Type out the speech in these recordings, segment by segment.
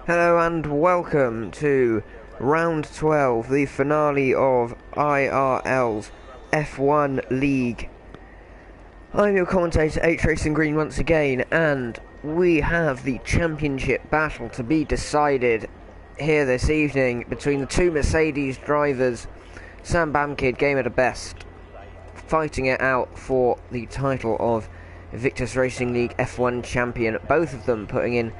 Hello and welcome to round 12, the finale of IRL's F1 League. I'm your commentator, H Racing Green once again, and we have the championship battle to be decided here this evening between the two Mercedes drivers, Sam Bamkid, Game at the Best, fighting it out for the title of Invictus Racing League F1 champion, both of them putting in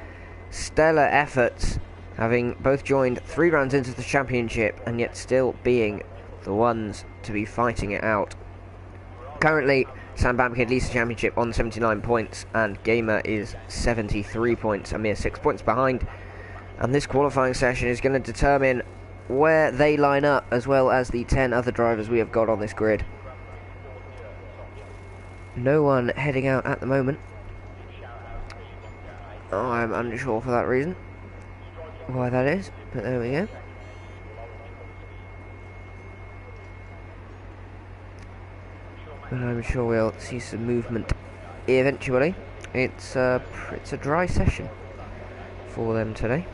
stellar efforts, having both joined 3 rounds into the championship and yet still being the ones to be fighting it out. Currently, Sam Bamkid leads the championship on 79 points and Gamer is 73 points, a mere 6 points behind. And this qualifying session is going to determine where they line up, as well as the 10 other drivers we have got on this grid. No one heading out at the moment. I'm unsure for that reason why that is, but there we go. But I'm sure we'll see some movement eventually. It's a dry session for them today.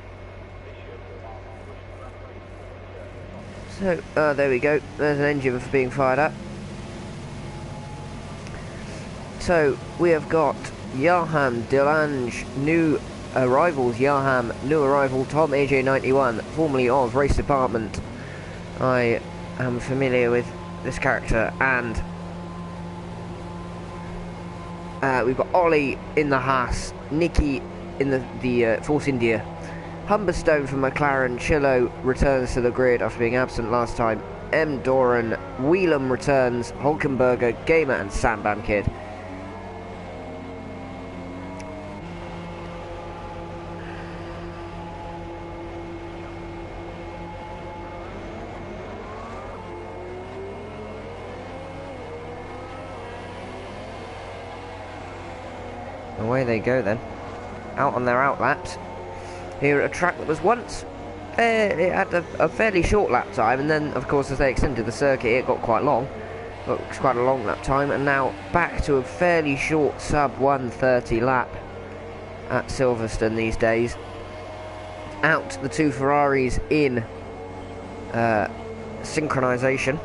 So there we go. There's an engine for being fired up. So we have got Yaham, Delange, new arrivals, Yaham, new arrival, Tom, AJ91, formerly of Race Department. I am familiar with this character, and we've got Ollie in the Haas, Nicky in the Force India, Humberstone from McLaren, Chillo returns to the grid after being absent last time, M. Doran, Wheelam returns, Hulkenberger, Gamer and Sam Bamkid. Away they go then, out on their out laps, here at a track that was once, it had a fairly short lap time, and then of course as they extended the circuit it got quite long, it's quite a long lap time, and now back to a fairly short sub 1:30 lap at Silverstone these days. Out the two Ferraris in synchronisation.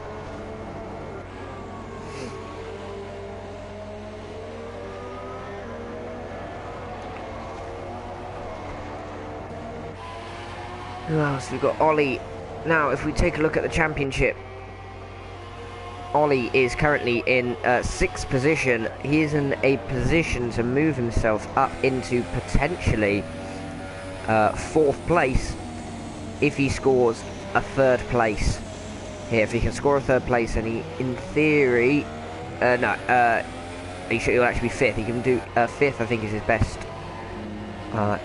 Who else? We've got Ollie. Now, if we take a look at the championship, Ollie is currently in 6th position. He is in a position to move himself up into potentially 4th place if he scores a 3rd place here. If he can score a 3rd place, and he, in theory, he'll actually be 5th. He can do 5th, I think, is his best.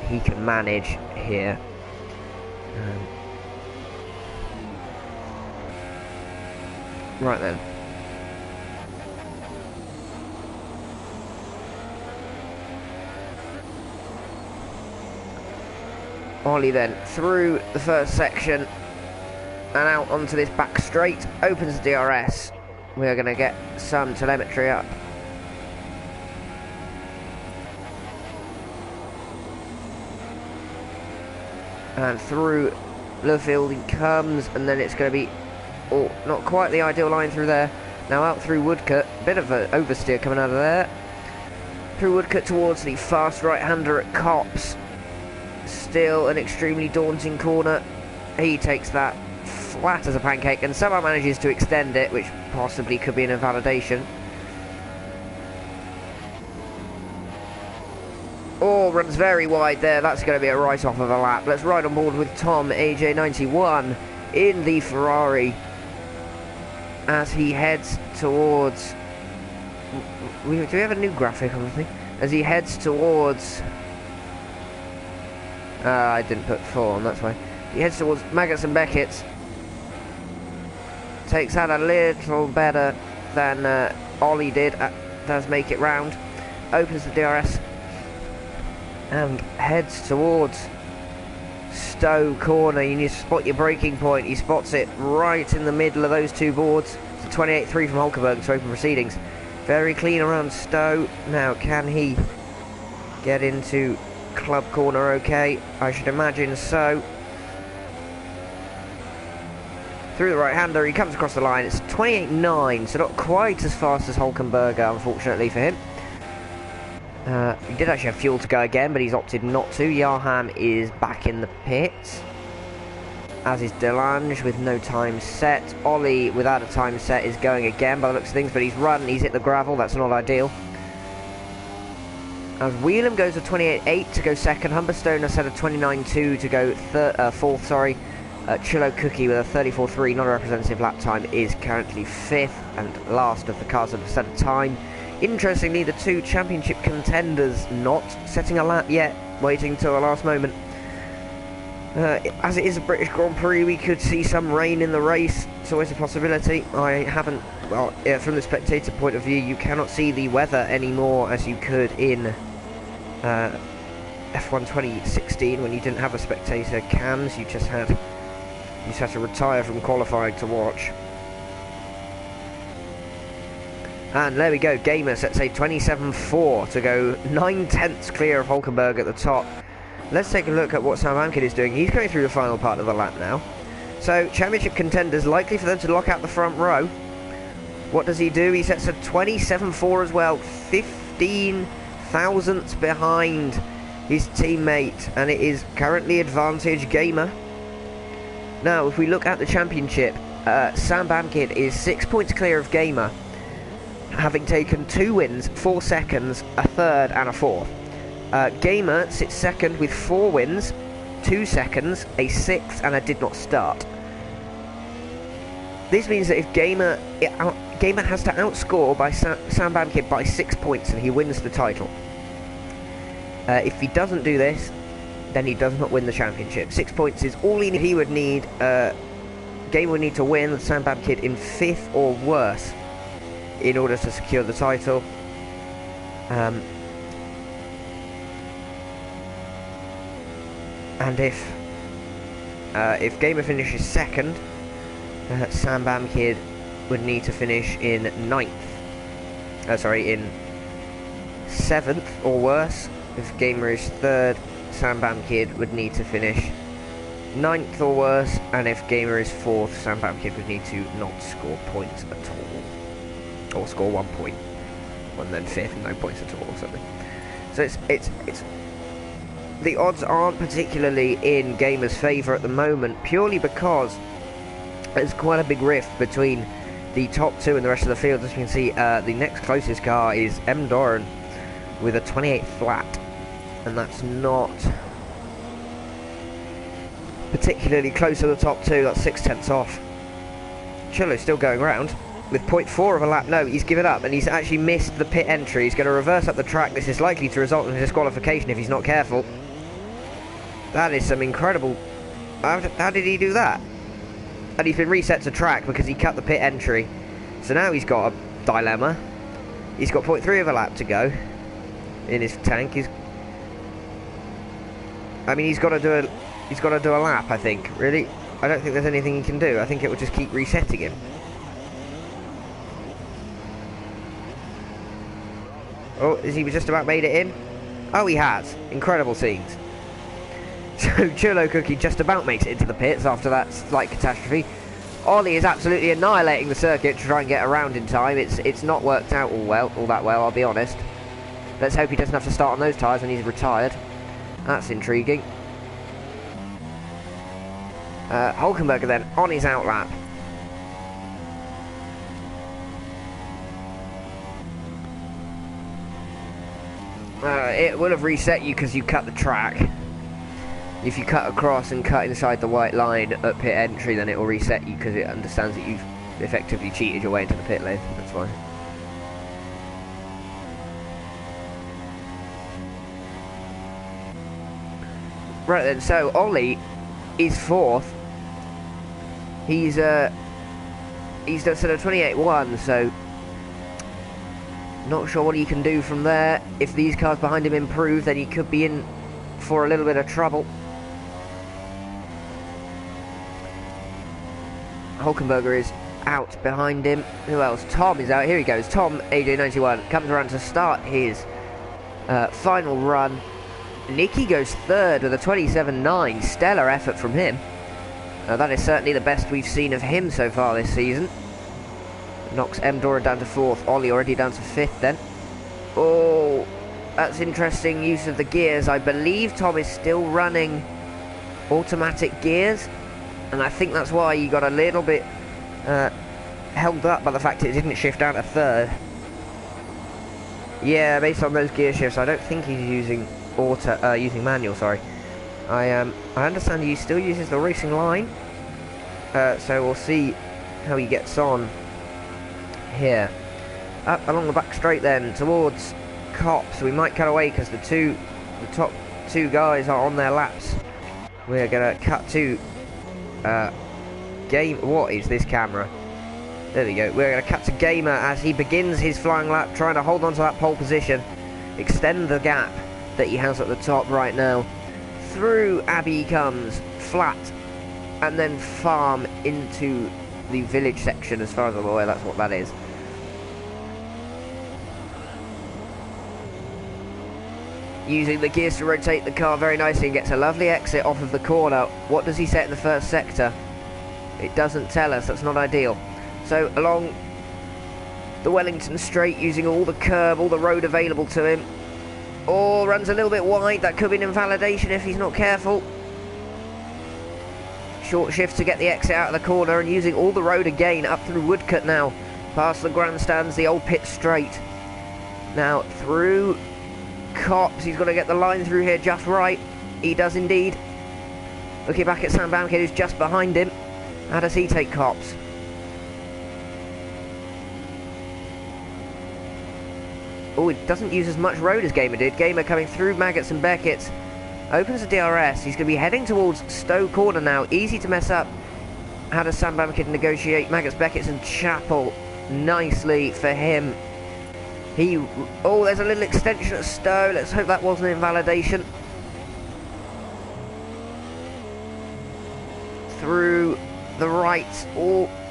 He can manage here. Right then. Ollie then through the first section and out onto this back straight, opens the DRS. We are going to get some telemetry up. And through the field he comes, and then it's going to be, oh, not quite the ideal line through there. Now out through Woodcut, bit of an oversteer coming out of there. Through Woodcut towards the fast right-hander at Copse. Still an extremely daunting corner. He takes that flat as a pancake and somehow manages to extend it, which possibly could be an invalidation. Oh, runs very wide there. That's going to be a write-off of a lap. Let's ride on board with Tom, AJ91, in the Ferrari as he heads towards... Do we have a new graphic on the thing? As he heads towards... I didn't put 4 on, that's why. He heads towards Maggots and Beckett's. Takes that a little better than Ollie did. Does make it round. Opens the DRS. And heads towards Stowe corner. You need to spot your braking point. He spots it right in the middle of those two boards. It's a 28.3 from Hulkenberg to open proceedings. Very clean around Stowe. Now, can he get into club corner okay? I should imagine so. Through the right-hander, he comes across the line. It's 28.9, so not quite as fast as Hulkenberger, unfortunately for him. He did actually have fuel to go again, but he's opted not to. Yarham is back in the pits, as is Delange with no time set. Ollie, without a time set, is going again by the looks of things, but he's hit the gravel. That's not ideal. As Whelan goes to 28.8 to go second. Humberstone has set a 29.2 to go fourth, sorry. Chillo Cookie with a 34.3, not a representative lap time, is currently fifth and last of the cars that have set a time. Interestingly, the two championship contenders not setting a lap yet, waiting till the last moment. As it is a British Grand Prix, we could see some rain in the race. It's always a possibility. I haven't, well, yeah, from the spectator point of view, you cannot see the weather anymore as you could in F1 2016 when you didn't have a spectator cams. You just had to retire from qualifying to watch. And there we go, Gamer sets a 27.4 to go 9/10 clear of Hulkenberg at the top. Let's take a look at what Sam Amkin is doing. He's going through the final part of the lap now. So, championship contenders, likely for them to lock out the front row. What does he do? He sets a 27.4 as well, 15 thousandths behind his teammate, and it is currently advantage Gamer. Now, if we look at the championship, Sam Bamkid is 6 points clear of Gamer, having taken 2 wins, 4 seconds, a third and a fourth. Gamer sits second with 4 wins, 2 seconds, a sixth and a did not start. This means that if Gamer has to outscore by Sam Bamkid by 6 points and he wins the title. If he doesn't do this, then he does not win the championship. 6 points is all he would need. Gamer would need to win with Sam Bamkid in 5th or worse in order to secure the title. And if Gamer finishes second, Sam Bamkid would need to finish in 9th. In 7th or worse. If Gamer is third, Sam Bamkid would need to finish 9th or worse, and if Gamer is fourth, Sam Bamkid would need to not score points at all, or score 1 point, and then fifth, no points at all, or something. So it's the odds aren't particularly in Gamer's favour at the moment, purely because there's quite a big rift between the top two and the rest of the field. As you can see, the next closest car is M. Doran with a 28 flat, and that's not particularly close to the top two. That's 6/10 off. Chillo's still going around with 0.4 of a lap. No, he's given up and he's actually missed the pit entry. He's going to reverse up the track. This is likely to result in a disqualification if he's not careful. That is some incredible... How did he do that? And he's been reset to track because he cut the pit entry. So now he's got a dilemma. He's got 0.3 of a lap to go in his tank. He's got to do a lap, I think. Really, I don't think there's anything he can do. I think it will just keep resetting him. Oh, has he just about made it in? Oh, he has. Incredible scenes. So Churlo Cookie just about makes it into the pits after that slight catastrophe. Ollie is absolutely annihilating the circuit to try and get around in time. It's not worked out all that well, I'll be honest. Let's hope he doesn't have to start on those tyres when he's retired. That's intriguing. Hulkenberger then on his outlap. It will have reset you because you cut the track. If you cut across and cut inside the white line at pit entry, then it will reset you because it understands that you've effectively cheated your way into the pit lane. That's why. Right then, so Ollie is fourth. He's done sort of 28.1, so not sure what he can do from there. If these cars behind him improve, then he could be in for a little bit of trouble. Hulkenberger is out behind him. Who else? Tom is out. Here he goes. Tom, AJ91, comes around to start his final run. Nicky goes third with a 27.9. Stellar effort from him. That is certainly the best we've seen of him so far this season. Knocks M. Dora down to 4th. Ollie already down to 5th then. Oh, that's interesting use of the gears. I believe Tom is still running automatic gears. And I think that's why you got a little bit held up by the fact it didn't shift down to 3rd. Yeah, based on those gear shifts, I don't think he's using using manual, sorry. I understand he still uses the racing line. So we'll see how he gets on here. Up along the back straight then, towards Cops. We might cut away because the top two guys are on their laps. We're going to cut to Game. What is this camera? There we go. We're going to cut to Gamer as he begins his flying lap, trying to hold on to that pole position, extend the gap that he has at the top right now. Through Abbey comes, flat, and then farm into the village section. As far as I'm aware, that's what that is. Using the gears to rotate the car very nicely and gets a lovely exit off of the corner. What does he set in the first sector? It doesn't tell us. That's not ideal. So along the Wellington Straight, using all the curb, all the road available to him. Oh, runs a little bit wide. That could be an invalidation if he's not careful. Short shift to get the exit out of the corner and using all the road again up through Woodcut now. Past the grandstands, the old pit straight. Now through Cops. He's got to get the line through here just right. He does indeed. Looking back at Sam Bamkid, who's just behind him. How does he take Cops? Oh, it doesn't use as much road as Gamer did. Gamer coming through Maggots and Beckett's. Opens the DRS. He's going to be heading towards Stowe Corner now. Easy to mess up. How does Sam Bamkid negotiate Maggots, Beckett's and Chapel? Nicely for him. Oh, there's a little extension at Stowe. Let's hope that wasn't an invalidation. Through the right.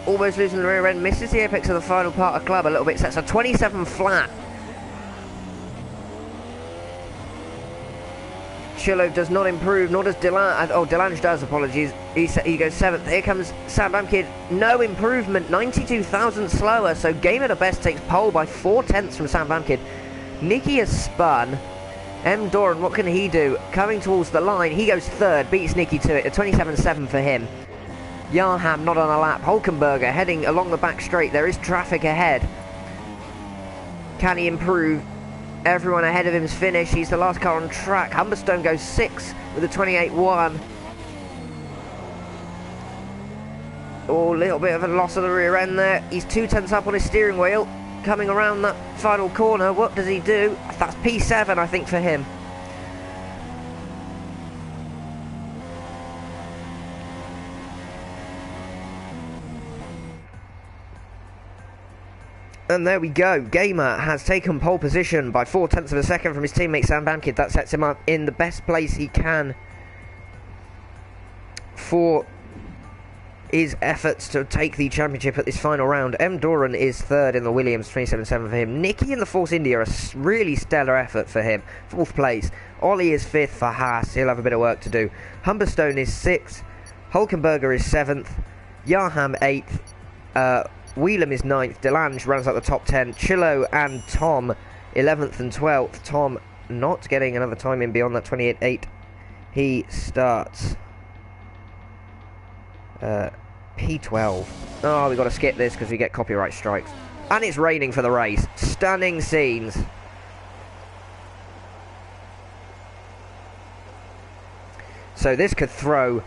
Almost losing the rear end. Misses the apex of the final part of club a little bit. Sets a 27 flat. Chilo does not improve, nor does Delange. Oh, Delange does, apologies. He goes 7th. Here comes Sam Bamkid. No improvement, 92,000 slower. So Game at the best takes pole by 4/10 from Sam Bamkid. Nicky has spun. M. Doran, what can he do? Coming towards the line, he goes 3rd, beats Nicky to it. A 27.7 for him. Yarham not on a lap. Hulkenberger heading along the back straight. There is traffic ahead. Can he improve? Everyone ahead of him is finished. He's the last car on track. Humberstone goes 6th with a 28.1. Oh, a little bit of a loss of the rear end there. He's 2/10 up on his steering wheel. Coming around that final corner. What does he do? That's P7, I think, for him. And there we go. Gamer has taken pole position by 4/10 of a second from his teammate Sam Bamkid. That sets him up in the best place he can for his efforts to take the championship at this final round. M. Doran is 3rd in the Williams, 27.7 for him. Nicky in the Force India, a really stellar effort for him. 4th place. Ollie is 5th for Haas. He'll have a bit of work to do. Humberstone is 6th. Hulkenberger is 7th. Yarham 8th. Wheelam is 9th. Delange runs out the top 10. Chilo and Tom 11th and 12th. Tom not getting another time in beyond that 28.8. He starts P12. Oh, we've got to skip this because we get copyright strikes. And it's raining for the race. Stunning scenes. So this could throw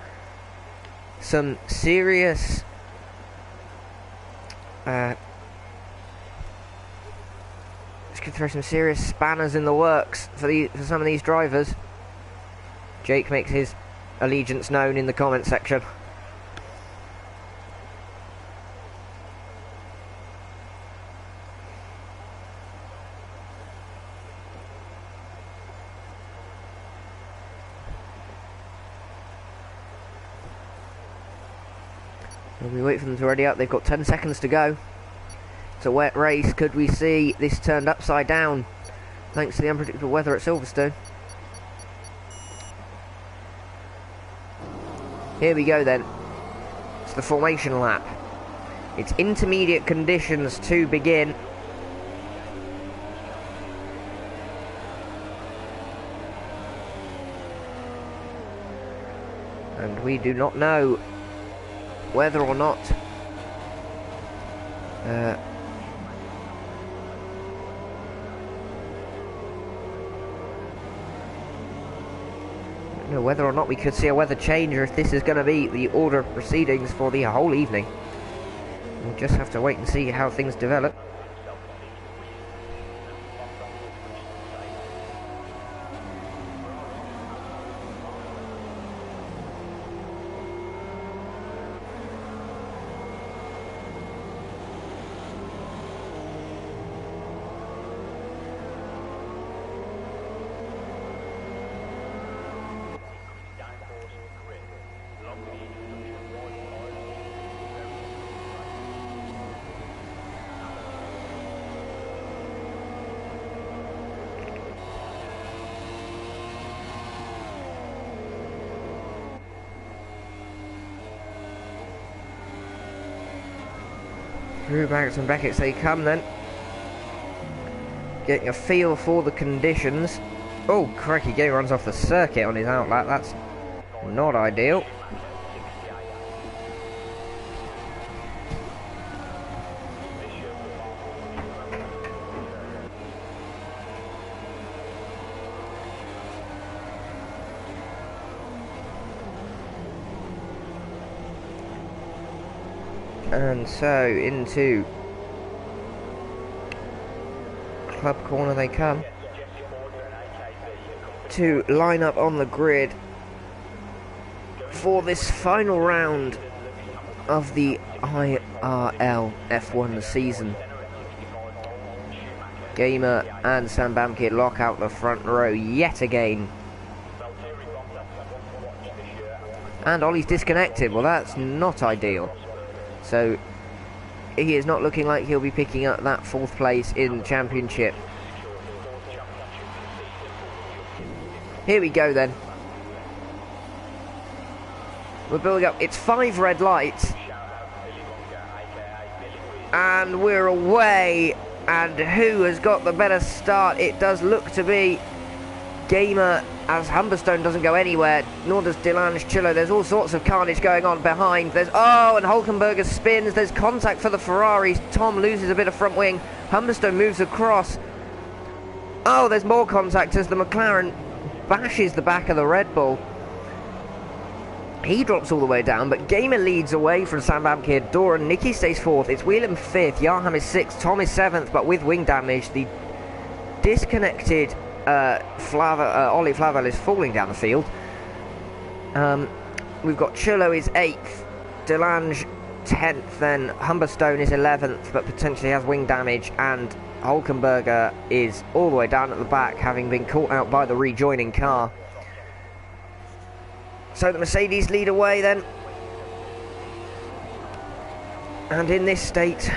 some serious this could throw some serious spanners in the works for some of these drivers. Jake makes his allegiance known in the comment section. We wait for them to ready up. They've got 10 seconds to go. It's a wet race. Could we see this turned upside down thanks to the unpredictable weather at Silverstone? Here we go then. It's the formation lap. It's intermediate conditions to begin. And we do not know whether or not we could see a weather change, or if this is going to be the order of proceedings for the whole evening. We'll just have to wait and see how things develop. Through Baggots and Beckett's they come then. Getting a feel for the conditions. Oh, crikey, Gamer runs off the circuit on his outlet. That's not ideal. And so into club corner they come to line up on the grid for this final round of the IRL F1 season. Gamer and Sam Bamkid lock out the front row yet again. And Ollie's disconnected. Well, that's not ideal. So he is not looking like he'll be picking up that 4th place in the championship. Here we go then. We're building up. It's 5 red lights. And we're away. And who has got the better start? It does look to be Gamer, as Humberstone doesn't go anywhere, nor does Delange Chillo. There's all sorts of carnage going on behind. There's, oh, and Hulkenberger spins. There's contact for the Ferraris. Tom loses a bit of front wing. Humberstone moves across. Oh, there's more contact as the McLaren bashes the back of the Red Bull. He drops all the way down, but Gamer leads away from Sam Bamkid. Doran, Nicky stays 4th. It's Whelan 5th. Yarham is 6th. Tom is 7th, but with wing damage. The disconnected Ollie Flavel is falling down the field. We've got Chillo is 8th, Delange 10th, then Humberstone is 11th, but potentially has wing damage, and Hulkenberger is all the way down at the back, having been caught out by the rejoining car. So the Mercedes lead away then. And in this state,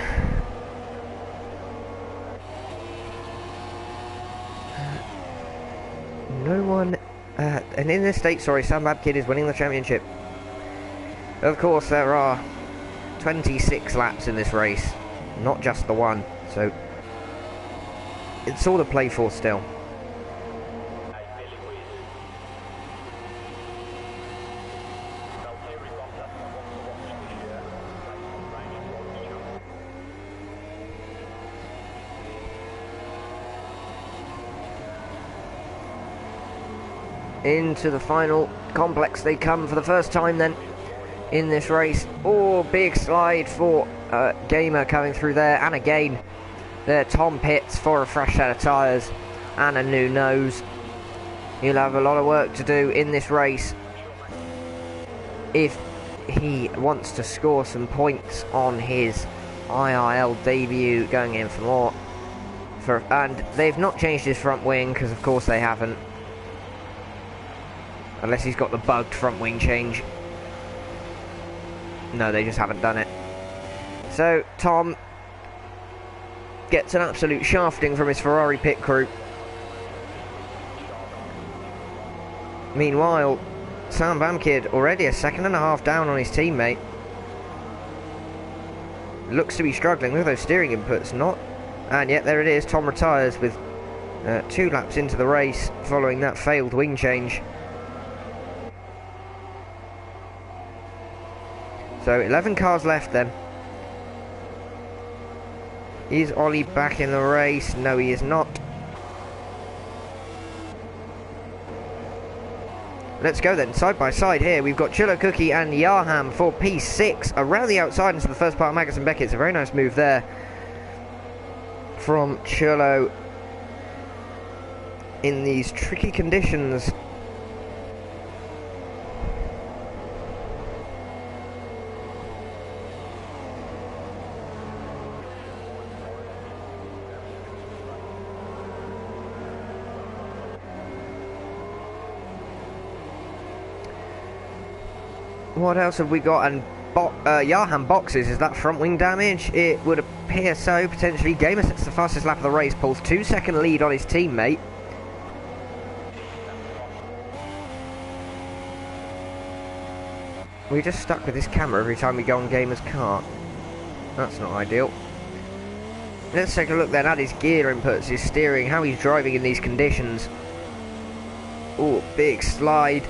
no one, and in this state, sorry, Sam Bamkid is winning the championship. Of course, there are 26 laps in this race, not just the one, so it's all to play for still. Into the final complex they come for the first time then in this race. Oh, big slide for Gamer coming through there, and again there Tom pits for a fresh set of tyres and a new nose. He'll have a lot of work to do in this race if he wants to score some points on his IRL debut, going in for more. And they've not changed his front wing, because of course they haven't. Unless he's got the bugged front wing change. No, they just haven't done it. So, Tom gets an absolute shafting from his Ferrari pit crew. Meanwhile, Sam Bamkid already a second and a half down on his teammate. Looks to be struggling. Look at those steering inputs, not. And yet there it is. Tom retires with 2 laps into the race following that failed wing change. So 11 cars left then. Is Ollie back in the race? No, he is not. Let's go then, side by side here. We've got Chilo Cookie and Yaham for P6 around the outside into the first part of Magnussen Beckett. It's a very nice move there from Chilo in these tricky conditions. What else have we got? And Yaham boxes, is that front wing damage? It would appear so, potentially. Gamer sets the fastest lap of the race, pulls 2-second lead on his teammate. We're just stuck with this camera every time we go on Gamer's car. That's not ideal. Let's take a look then at his gear inputs, his steering, how he's driving in these conditions. Oh, big slide.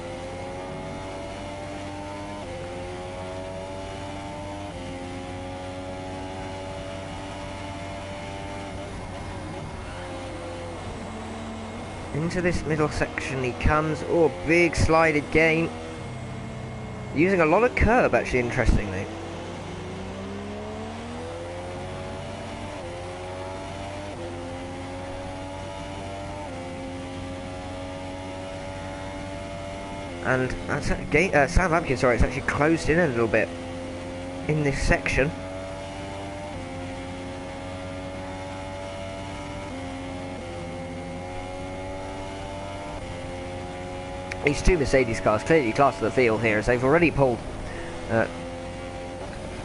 Into this middle section he comes. Oh, big slide again. Using a lot of curb, actually, interestingly. And that's Sam Lampkin, sorry, it's actually closed in a little bit in this section. These 2 Mercedes cars clearly class of the field here, as they've already pulled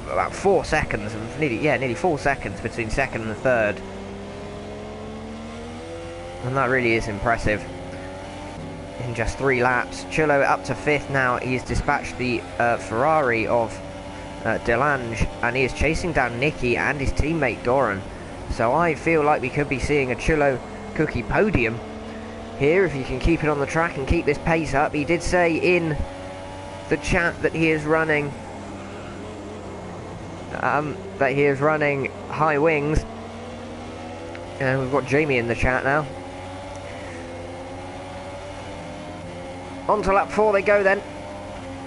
about 4 seconds, nearly 4 seconds between second and third, and that really is impressive. In just 3 laps, Chilo up to 5th now. He's dispatched the Ferrari of Delange, and he is chasing down Nicky and his teammate Doran. So I feel like we could be seeing a Chilo Cookie podium here if you can keep it on the track and keep this pace up. He did say in the chat that he is running high wings, and we've got Jamie in the chat now. On to lap 4 they go then.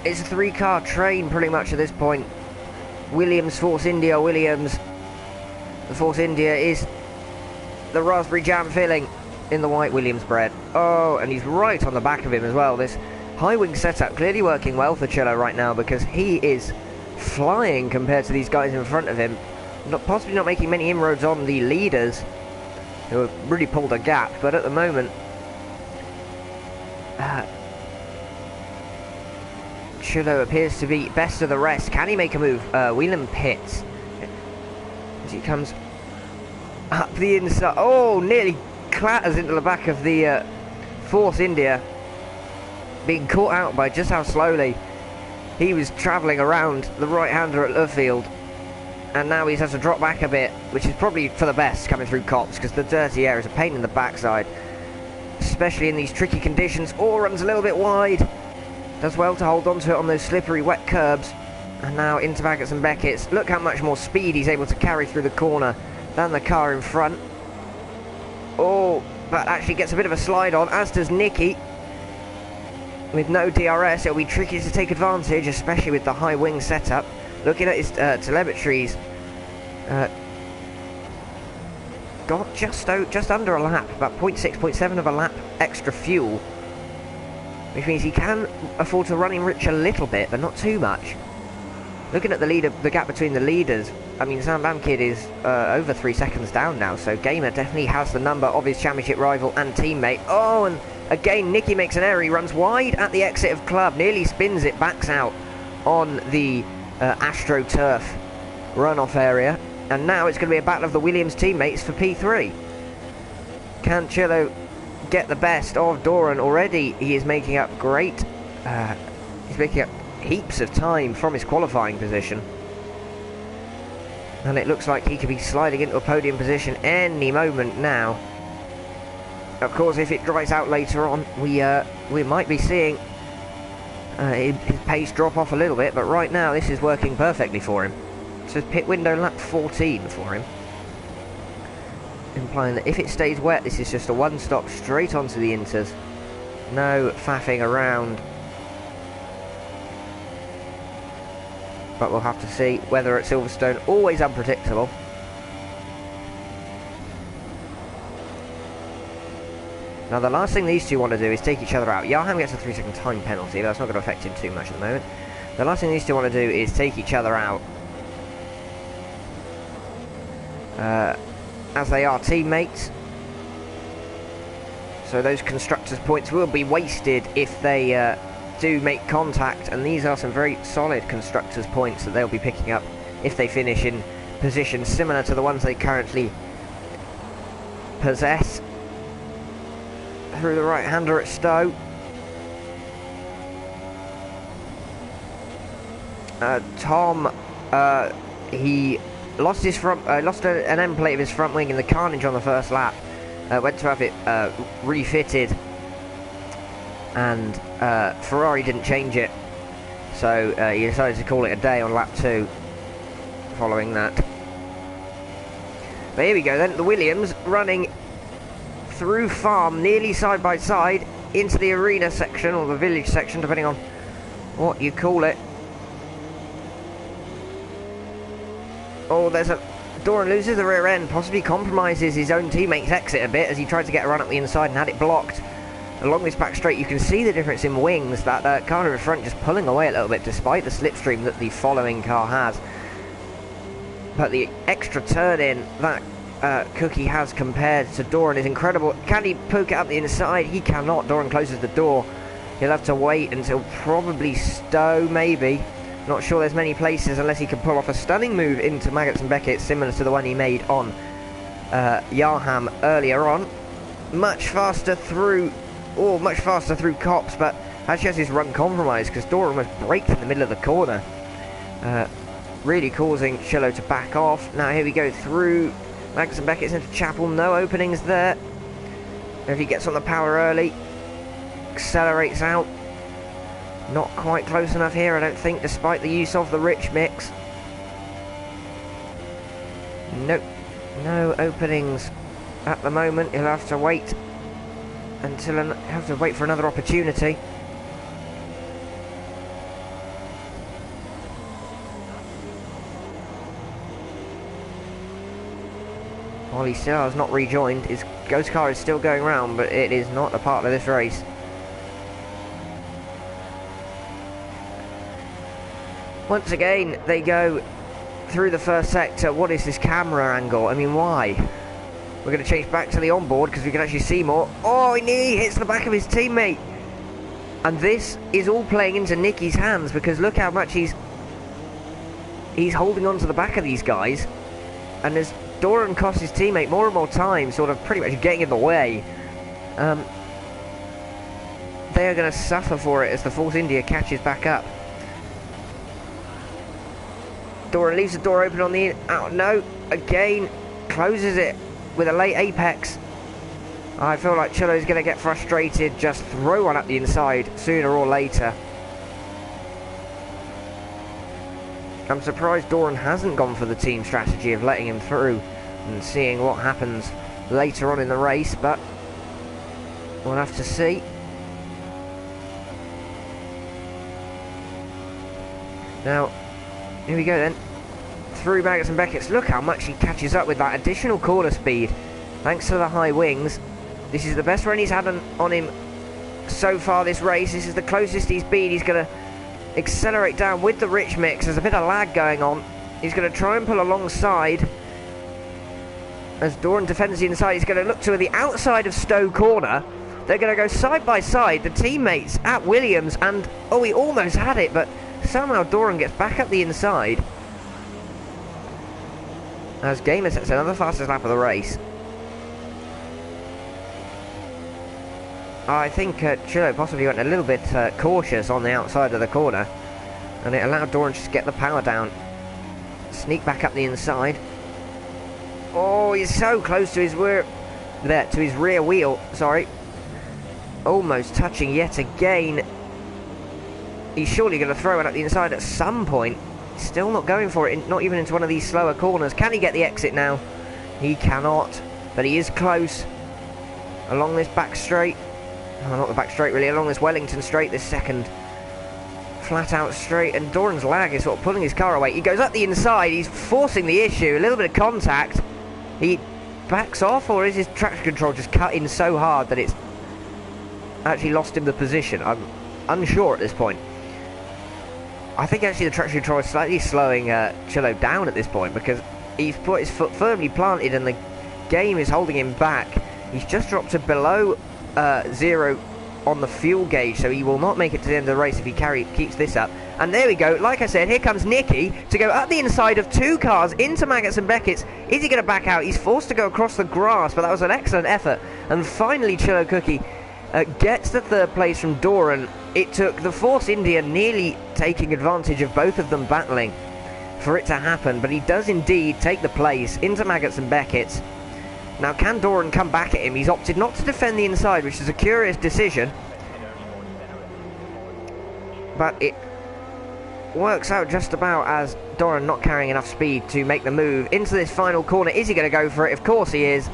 It's a 3-car train pretty much at this point. Williams, Force India, Williams. The Force India is the raspberry jam filling in the white Williams bread. Oh, and he's right on the back of him as well. This high wing setup clearly working well for Chilo right now, because he is flying compared to these guys in front of him. Possibly not making many inroads on the leaders, who have really pulled a gap, but at the moment Chilo appears to be best of the rest. Can he make a move? Whelan pits as he comes up the inside. Oh, nearly clatters into the back of the Force India, being caught out by just how slowly he was travelling around the right-hander at Luffield, and now he's had to drop back a bit, which is probably for the best coming through Cops, because the dirty air is a pain in the backside, especially in these tricky conditions. Oh, runs a little bit wide, does well to hold on to it on those slippery wet curbs, and now into Magnussen Beckett's. Look how much more speed he's able to carry through the corner than the car in front. Oh, but actually gets a bit of a slide on, as does Nicky. With no DRS, it'll be tricky to take advantage, especially with the high wing setup. Looking at his telemetries, got just under a lap, about 0.6, 0.7 of a lap extra fuel, which means he can afford to run him rich a little bit, but not too much. Looking at the gap between the leaders, I mean, Sam Bamkid is over 3 seconds down now, so Gamer definitely has the number of his championship rival and teammate. Oh, and again, Nicky makes an error. He runs wide at the exit of Club, nearly spins it, backs out on the AstroTurf runoff area, and now it's going to be a battle of the Williams teammates for P3. Can Chilo get the best of Doran? Already he is making up great He's picking up heaps of time from his qualifying position. And it looks like he could be sliding into a podium position any moment now. Of course, if it dries out later on, we might be seeing his pace drop off a little bit, but right now this is working perfectly for him. It says pit window lap 14 for him, implying that if it stays wet, this is just a one-stop straight onto the inters. No faffing around. But we'll have to see. Weather at Silverstone, always unpredictable. Now the last thing these two want to do is take each other out. Jarham gets a 3-second time penalty, but that's not going to affect him too much at the moment. The last thing these two want to do is take each other out. As they are teammates. So those constructors' points will be wasted if they do make contact, and these are some very solid constructors' points that they'll be picking up if they finish in positions similar to the ones they currently possess. Through the right-hander at Stowe. Tom, he lost his front, lost an end plate of his front wing in the carnage on the first lap. Went to have it refitted, and Ferrari didn't change it, so he decided to call it a day on lap 2 following that. But here we go then, the Williams running through farm, nearly side by side, into the arena section, or the village section, depending on what you call it. Oh, there's a... Doran loses the rear end, possibly compromises his own teammate's exit a bit as he tried to get a run up the inside and had it blocked. Along this back straight, you can see the difference in wings, that car in front just pulling away a little bit despite the slipstream that the following car has. But the extra turn in that Cookie has compared to Doran is incredible. Can he poke it up the inside? He cannot. Doran closes the door. He'll have to wait until probably Stowe, maybe. Not sure there's many places unless he can pull off a stunning move into Maggots and Beckett, similar to the one he made on Jarham earlier on. Much faster through Copse, but actually has his run compromised because Doran almost braked in the middle of the corner, really causing Chillo to back off. Now here we go through Maggots and Beckett's into Chapel, no openings there. If he gets on the power early, accelerates out. Not quite close enough here, I don't think, despite the use of the rich mix. Nope, no openings at the moment. He'll have to wait for another opportunity. While he still has not rejoined, his ghost car is still going round, but it is not a part of this race. Once again, they go through the first sector. What is this camera angle? I mean, why? We're going to change back to the onboard because we can actually see more. Oh, he nearly hits the back of his teammate. And this is all playing into Nicky's hands because look how much he's holding on to the back of these guys. And as Doran costs his teammate more and more time, sort of pretty much getting in the way, they are going to suffer for it as the Force India catches back up. Doran leaves the door open on the no, again closes it with a late apex. I feel like Chillo's going to get frustrated, just throw one up the inside sooner or later. I'm surprised Doran hasn't gone for the team strategy of letting him through and seeing what happens later on in the race, but we'll have to see. Now, here we go then. Through Maggots and Beckett's. Look how much he catches up with that additional corner speed. Thanks to the high wings. This is the best run he's had on him so far this race. This is the closest he's been. He's going to accelerate down with the rich mix. There's a bit of lag going on. He's going to try and pull alongside. As Doran defends the inside, he's going to look to the outside of Stowe corner. They're going to go side by side, the teammates at Williams, and oh, he almost had it, but somehow Doran gets back up the inside. As Gamer sets another fastest lap of the race. I think Chillo possibly went a little bit cautious on the outside of the corner, and it allowed Doran to get the power down. Sneak back up the inside. Oh, he's so close to his rear wheel, sorry. Almost touching yet again. He's surely going to throw it up the inside at some point. Still not going for it, not even into one of these slower corners. Can he get the exit now? He cannot, but he is close. Along this back straight. Oh, not the back straight really, along this Wellington straight, this second flat out straight, and Doran's lag is sort of pulling his car away. He goes up the inside, he's forcing the issue, a little bit of contact. He backs off, or is his traction control just cut in so hard that it's actually lost him the position? I'm unsure at this point. I think actually the traction control is slightly slowing Chillo down at this point, because he's put his foot firmly planted and the game is holding him back. He's just dropped to below 0 on the fuel gauge, so he will not make it to the end of the race if he keeps this up. And there we go, like I said, here comes Nicky to go up the inside of two cars into Maggots and Beckett's. Is he going to back out? He's forced to go across the grass, but that was an excellent effort. And finally Chillo Cookie gets the third place from Doran. It took the Force India nearly taking advantage of both of them battling for it to happen, but he does indeed take the place into Maggots and Beckett's. Now, can Doran come back at him? He's opted not to defend the inside, which is a curious decision. But it works out just about as Doran not carrying enough speed to make the move into this final corner. Is he going to go for it? Of course he is.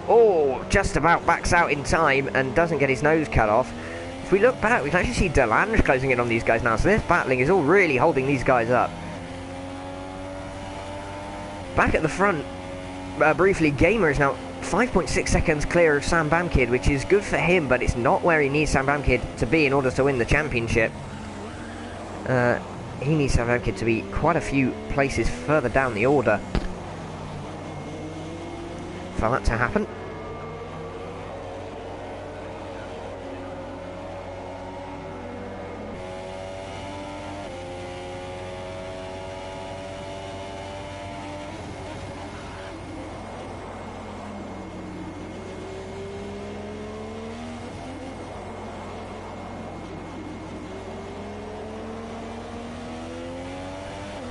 Oh, just about backs out in time and doesn't get his nose cut off. If we look back, we can actually see Delange closing in on these guys now. So this battling is all really holding these guys up. Back at the front, briefly, Gamer is now 5.6 seconds clear of Sam Bamkid, which is good for him, but it's not where he needs Sam Bamkid to be in order to win the championship. He needs Sam Bamkid to be quite a few places further down the order for that to happen.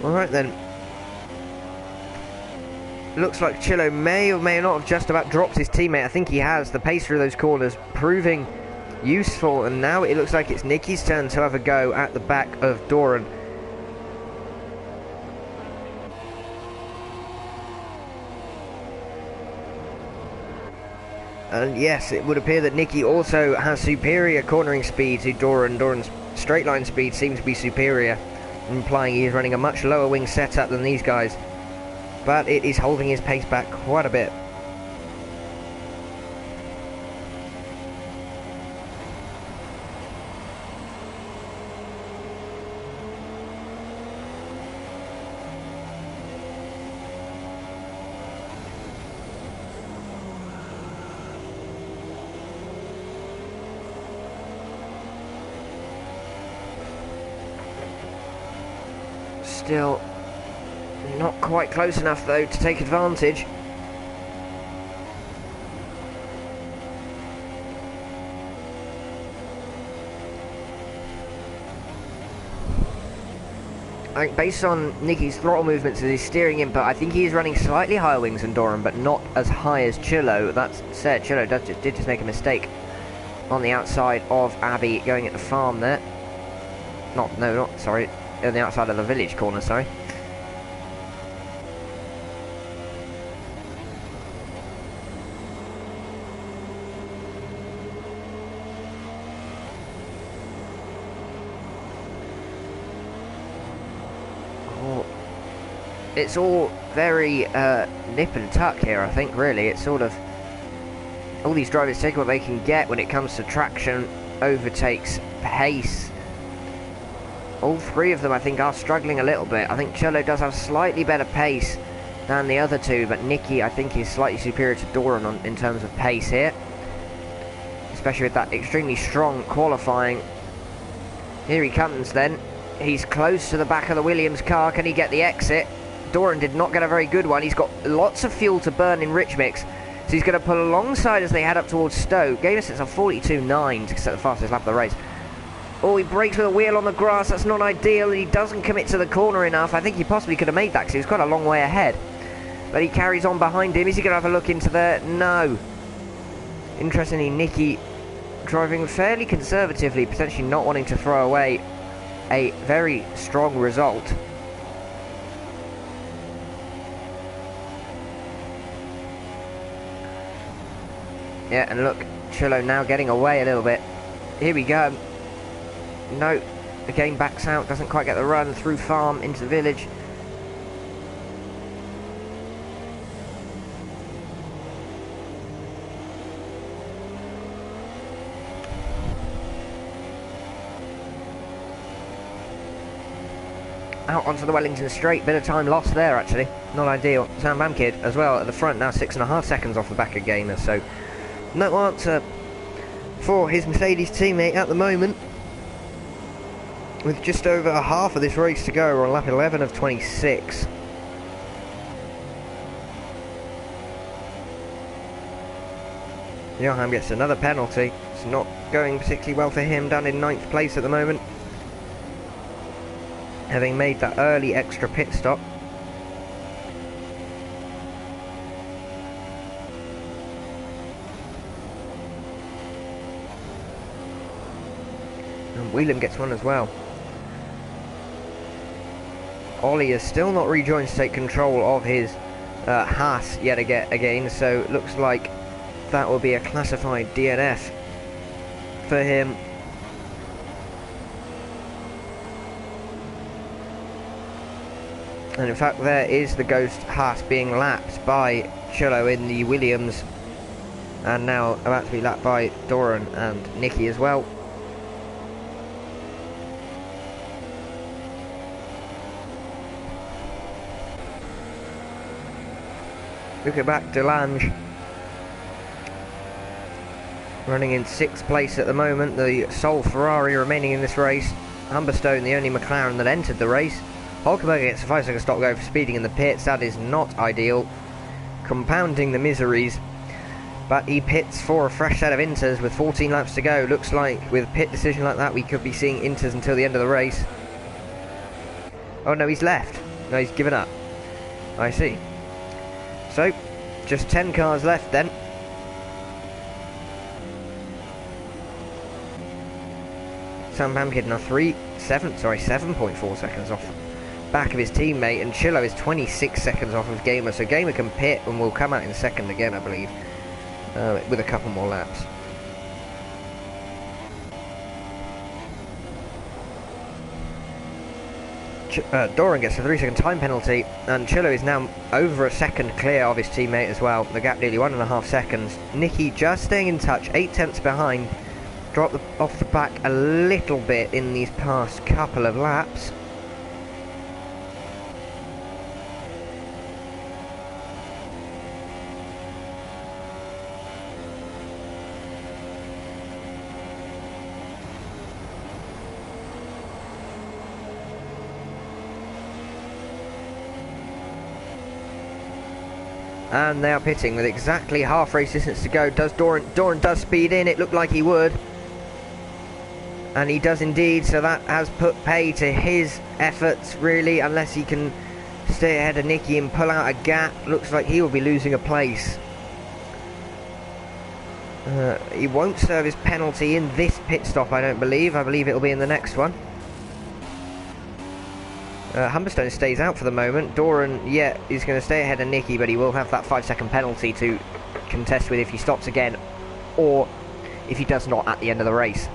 Alright then. Looks like Chillo may or may not have just about dropped his teammate. I think he has. The pace through those corners proving useful, and now it looks like it's Nicky's turn to have a go at the back of Doran. And yes, it would appear that Nicky also has superior cornering speed to Doran. Doran's straight line speed seems to be superior, implying he is running a much lower wing setup than these guys, but it is holding his pace back quite a bit. Still not quite close enough though to take advantage. I think based on Nicky's throttle movements as he's steering in, but I think he is running slightly higher wings than Doran, but not as high as Chillo. That said, Chillo did just make a mistake on the outside of Abbey going at the farm there. Sorry. On the outside of the village corner, sorry. Oh, it's all very nip and tuck here, I think, really. It's sort of all these drivers take what they can get when it comes to traction, overtakes, pace. All three of them, I think, are struggling a little bit. I think Chillo does have slightly better pace than the other two, but Nicky, I think, is slightly superior to Doran in terms of pace here, especially with that extremely strong qualifying. Here he comes then. He's close to the back of the Williams car. Can he get the exit? Doran did not get a very good one. He's got lots of fuel to burn in Rich Mix, So he's going to pull alongside as they head up towards Stoke. Gamer sits on 42.9 to set the fastest lap of the race. Oh, he brakes with a wheel on the grass. That's not ideal. He doesn't commit to the corner enough. I think he possibly could have made that because he was quite a long way ahead. But he carries on behind him. Is he going to have a look into there? No. Interestingly, Nicky driving fairly conservatively, potentially not wanting to throw away a very strong result. Yeah, and look, Chillo now getting away a little bit. Here we go. No, again backs out, doesn't quite get the run through farm into the village. Out onto the Wellington Straight, bit of time lost there actually, not ideal. Sam Bamkid as well at the front, now 6.5 seconds off the back of Gamer, so no answer for his Mercedes teammate at the moment. With just over half of this race to go, we're on lap 11 of 26. Johan gets another penalty. It's not going particularly well for him, down in 9th place at the moment, having made that early extra pit stop. And Whelan gets one as well. Ollie has still not rejoined to take control of his Haas yet again, so it looks like that will be a classified DNF for him. And in fact, there is the Ghost Haas being lapped by Chillo in the Williams, and now about to be lapped by Doran and Nicky as well. Looking back, Delange running in 6th place at the moment, the sole Ferrari remaining in this race. Humberstone, the only McLaren that entered the race. Hulkenberg gets a 5-second stop go for speeding in the pits. That is not ideal, compounding the miseries. But he pits for a fresh set of inters with 14 laps to go. Looks like with a pit decision like that, we could be seeing inters until the end of the race. Oh no, he's left. No, he's given up. I see. So, just 10 cars left then. Sam Bamkid now 7.4 seconds off back of his teammate, and Chillo is 26 seconds off of Gamer, so Gamer can pit and will come out in second again, I believe, with a couple more laps. Doran gets a 3-second time penalty, and Chillo is now over a second clear of his teammate as well. The gap nearly 1.5 seconds. Nicky just staying in touch, 8 tenths behind. Dropped off the back a little bit in these past couple of laps. And they are pitting with exactly half race distance to go. Does Doran does speed in, it looked like he would. And he does indeed, so that has put pay to his efforts really, unless he can stay ahead of Nicky and pull out a gap. Looks like he will be losing a place. He won't serve his penalty in this pit stop, I don't believe. I believe it will be in the next one. Humberstone stays out for the moment. Doran, yeah, he's going to stay ahead of Nicky, but he will have that 5-second penalty to contest with if he stops again, or if he does not at the end of the race.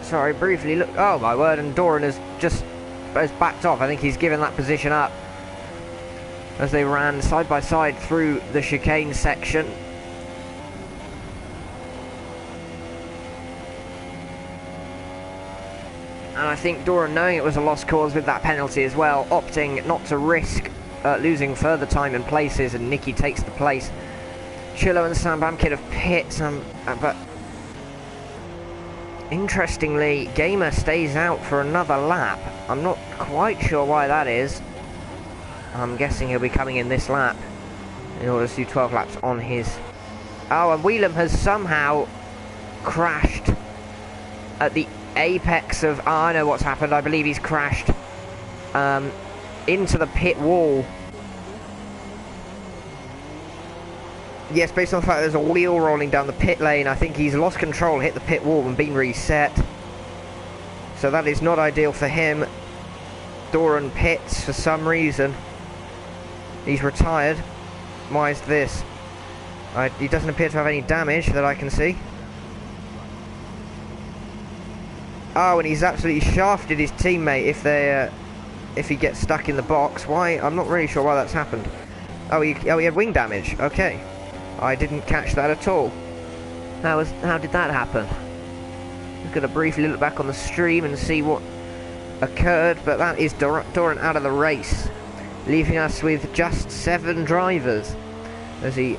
Sorry, briefly look. Oh my word! And Doran has backed off. I think he's given that position up as they ran side by side through the chicane section. And I think Doran, knowing it was a lost cause with that penalty as well, opting not to risk losing further time and places, and Nicky takes the place. Chillo and Sam Bamkid have pit, but interestingly, Gamer stays out for another lap. I'm not quite sure why that is. I'm guessing he'll be coming in this lap in order to do 12 laps on his... Oh, and Whelan has somehow crashed at the apex of... Oh, I know what's happened. I believe he's crashed into the pit wall. Yes, based on the fact there's a wheel rolling down the pit lane, I think he's lost control, hit the pit wall and been reset. So that is not ideal for him. Doran pits for some reason. He's retired. Why is this? He doesn't appear to have any damage that I can see. Oh, and he's absolutely shafted his teammate if he gets stuck in the box. Why? I'm not really sure why that's happened. Oh, he had wing damage. Okay. I didn't catch that at all. How did that happen? I'm going to briefly look back on the stream and see what occurred, but that is Doran out of the race, leaving us with just 7 drivers as he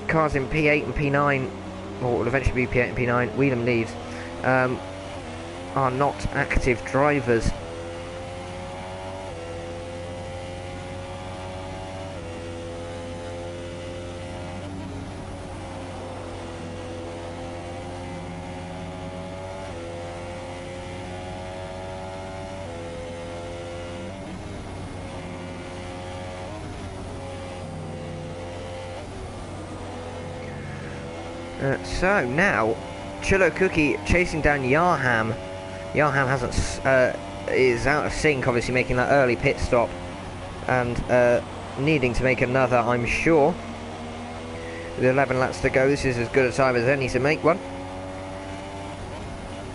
cars in P8 and P9, or will eventually be P8 and P9, Whelan leaves, are not active drivers. So now, Chillo Cookie chasing down Yarham. Yarham is out of sync, obviously making that early pit stop, and needing to make another, I'm sure. With 11 laps to go, this is as good a time as any to make one.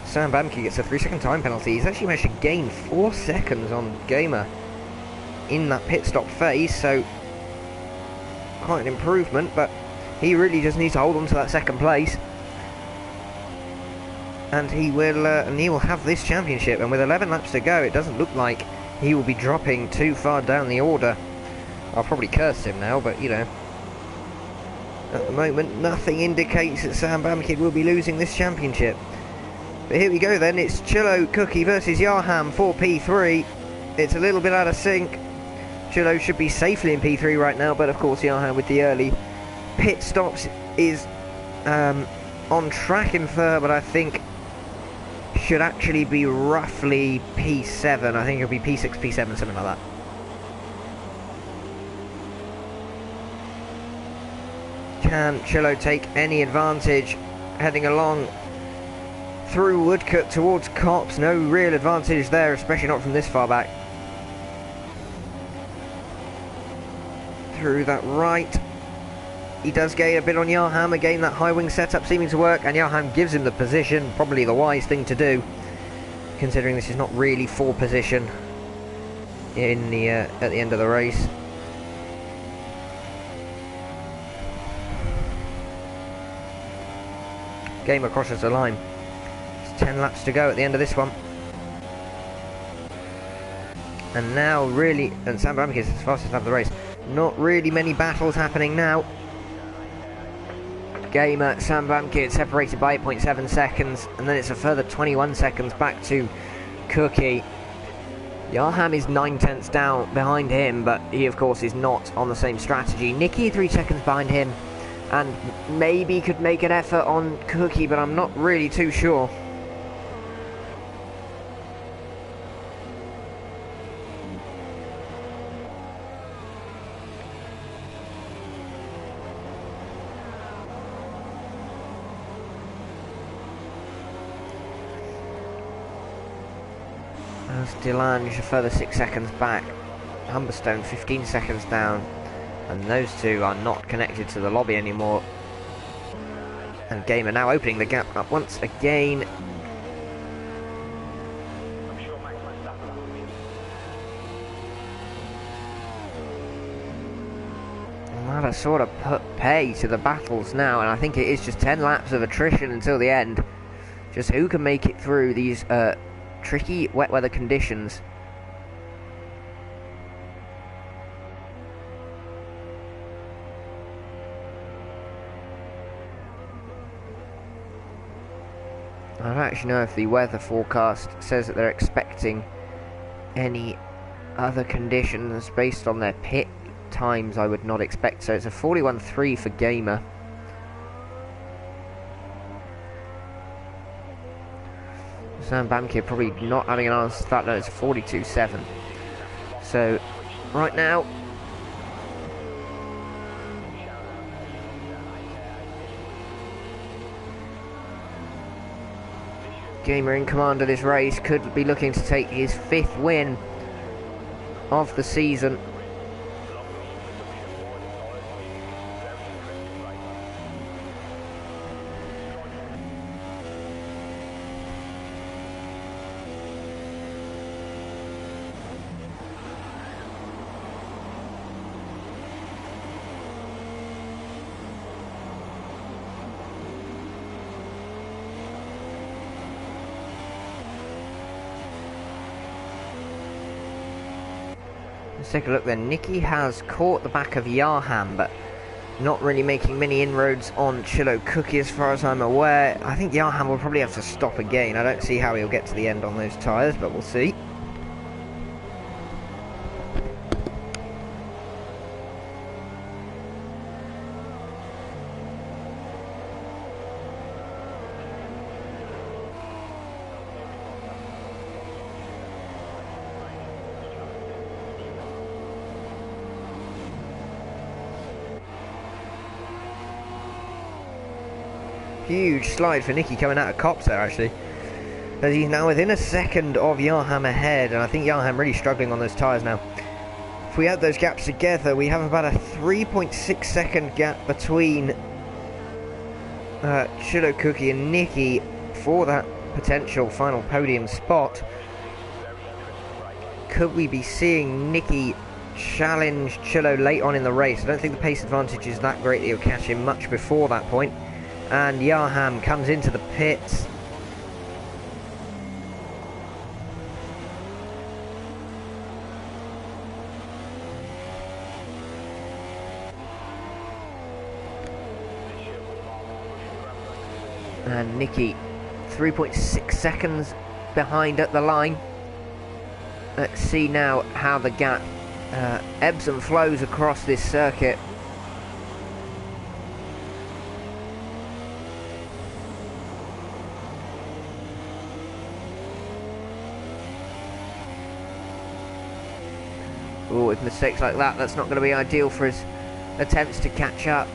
Sam Bamke gets a 3-second time penalty. He's actually managed to gain 4 seconds on Gamer in that pit stop phase, so quite an improvement, but he really just needs to hold on to that second place, and he will have this championship. And with 11 laps to go, it doesn't look like he will be dropping too far down the order. I'll probably curse him now, but you know, at the moment nothing indicates that Sam Bamkid will be losing this championship. But here we go then, it's Chillo Cookie versus Yarham for P3. It's a little bit out of sync. Chillo should be safely in P3 right now, but of course Yarham with the early pit stops is on track in third, but I think should actually be roughly P7. I think it'll be P6, P7, something like that. Can Chillo take any advantage heading along through Woodcote towards Cops? No real advantage there, especially not from this far back. Through that right, he does gain a bit on Yarham. Again, that high wing setup seeming to work, and Yarham gives him the position. Probably the wise thing to do, considering this is not really for position in the at the end of the race. Gamer crosses the line. It's 10 laps to go at the end of this one. And now really, and Sam Bamke is the fastest lap of the race. Not really many battles happening now. Gamer, Sam Bamke separated by 8.7 seconds, and then it's a further 21 seconds back to Cookie. Yarham is 9/10 down behind him, but he of course is not on the same strategy. Nicky 3 seconds behind him, and maybe could make an effort on Cookie, but I'm not really too sure. Delange a further 6 seconds back. Humberstone 15 seconds down, and those two are not connected to the lobby anymore. And Gamer now opening the gap up once again. to sort of put pay to the battles now, and I think it is just 10 laps of attrition until the end. Just who can make it through these tricky wet weather conditions. I don't actually know if the weather forecast says that they're expecting any other conditions based on their pit times. I would not expect so. It's a 41.3 for Gamer. Sam Bamke probably not having an answer to that. No, it's a 42.7. So right now, Gamer in command of this race, could be looking to take his 5th win of the season. Let's take a look then. Nicky has caught the back of Yarham, but not really making many inroads on Chillo Cookie as far as I'm aware. I think Yarham will probably have to stop again. I don't see how he'll get to the end on those tyres, but we'll see. Huge slide for Nicky coming out of Cops there, actually, as he's now within a second of Yarham ahead, and I think Yarham really struggling on those tyres now. If we add those gaps together, we have about a 3.6 second gap between Chillo Cookie and Nicky for that potential final podium spot. Could we be seeing Nicky challenge Chillo late on in the race? I don't think the pace advantage is that great that he'll catch him much before that point. And Yarham comes into the pits. And Nicky 3.6 seconds behind at the line. Let's see now how the gap ebbs and flows across this circuit. Oh, with mistakes like that, that's not going to be ideal for his attempts to catch up.